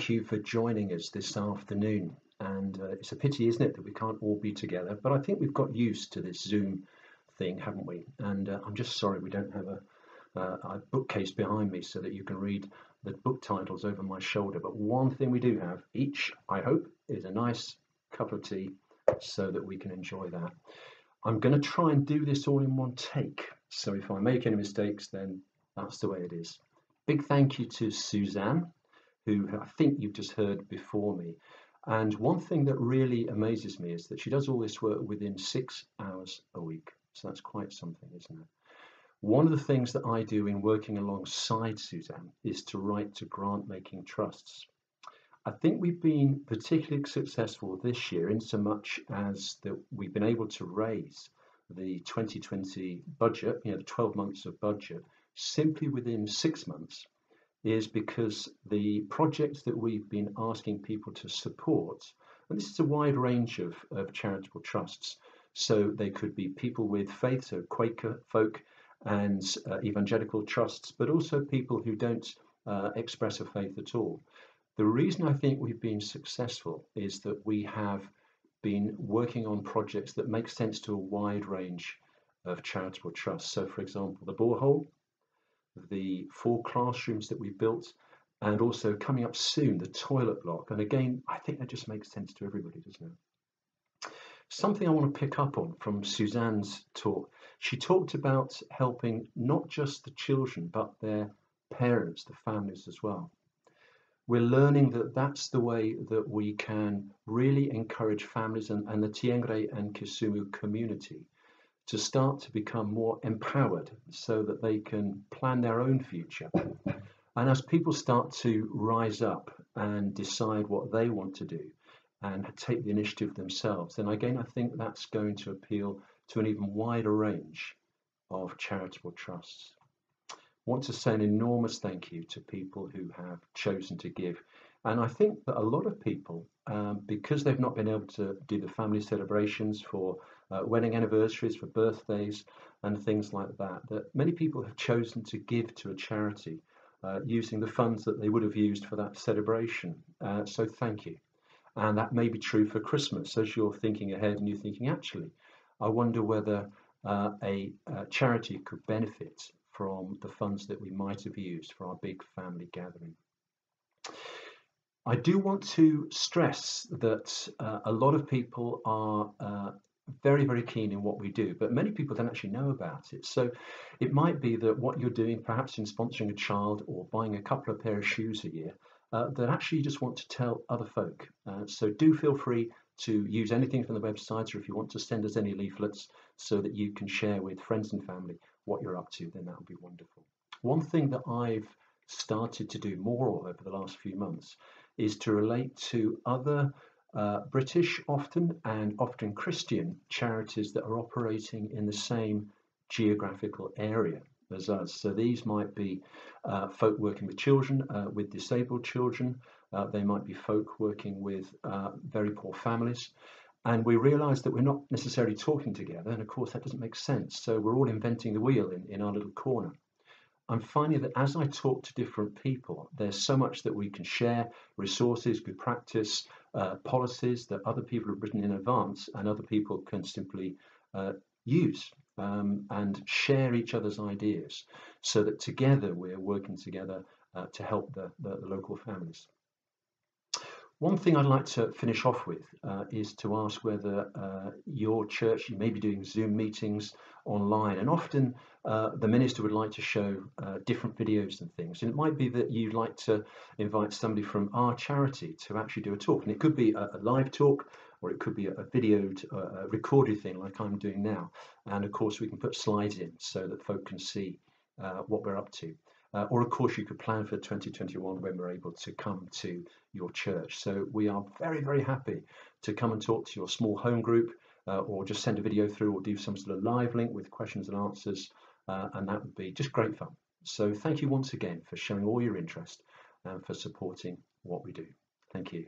thank you for joining us this afternoon. And it's a pity, isn't it, that we can't all be together, but I think we've got used to this Zoom thing, haven't we? And I'm just sorry we don't have a bookcase behind me so that you can read the book titles over my shoulder. But one thing we do have each, I hope, is a nice cup of tea so that we can enjoy that. I'm going to try and do this all in one take. So if I make any mistakes, then that's the way it is. Big thank you to Suzanne, who I think you've just heard before me. And one thing that really amazes me is that she does all this work within 6 hours a week. So that's quite something, isn't it? One of the things that I do in working alongside Suzanne is to write to grant making trusts. I think we've been particularly successful this year in so much as that we've been able to raise the 2020 budget, the 12 months of budget, simply within 6 months, is because the projects that we've been asking people to support, and this is a wide range of charitable trusts, so they could be people with faith, so Quaker folk and evangelical trusts, but also people who don't express a faith at all. The reason I think we've been successful is that we have been working on projects that make sense to a wide range of charitable trusts. So, for example, the borehole, the 4 classrooms that we built, and also coming up soon, the toilet block. And again, I think that just makes sense to everybody, doesn't it? Something I want to pick up on from Suzanne's talk. She talked about helping not just the children, but their parents, the families as well. We're learning that that's the way that we can really encourage families and the Tiengre and Kisumu community to start to become more empowered so that they can plan their own future. And as people start to rise up and decide what they want to do and take the initiative themselves, then again, I think that's going to appeal to an even wider range of charitable trusts. I want to say an enormous thank you to people who have chosen to give. And I think that a lot of people, because they've not been able to do the family celebrations for wedding anniversaries, for birthdays and things like that, that many people have chosen to give to a charity using the funds that they would have used for that celebration. So thank you. And that may be true for Christmas as you're thinking ahead and you're thinking, actually, I wonder whether a charity could benefit from the funds that we might have used for our big family gathering. I do want to stress that a lot of people are very, very keen in what we do, but many people don't actually know about it. So it might be that what you're doing, perhaps in sponsoring a child or buying a couple of pair of shoes a year, that actually you just want to tell other folk. So do feel free to use anything from the website, or if you want to send us any leaflets so that you can share with friends and family what you're up to, then that would be wonderful. One thing that I've started to do more of over the last few months is to relate to other British and often Christian charities that are operating in the same geographical area as us. So these might be folk working with children, with disabled children. They might be folk working with very poor families. And we realize that we're not necessarily talking together. And of course, that doesn't make sense. So we're all inventing the wheel in our little corner. I'm finding that as I talk to different people, there's so much that we can share, resources, good practice, policies that other people have written in advance and other people can simply use and share each other's ideas so that together we're working together to help the local families. One thing I'd like to finish off with is to ask whether your church, you may be doing Zoom meetings online, and often the minister would like to show different videos and things. And it might be that you'd like to invite somebody from our charity to actually do a talk. And it could be a live talk, or it could be a videoed, recorded thing like I'm doing now. And of course, we can put slides in so that folk can see what we're up to. Or of course you could plan for 2021 when we're able to come to your church. So we are very, very happy to come and talk to your small home group or just send a video through or do some sort of live link with questions and answers. And that would be just great fun. So thank you once again for showing all your interest and for supporting what we do. Thank you.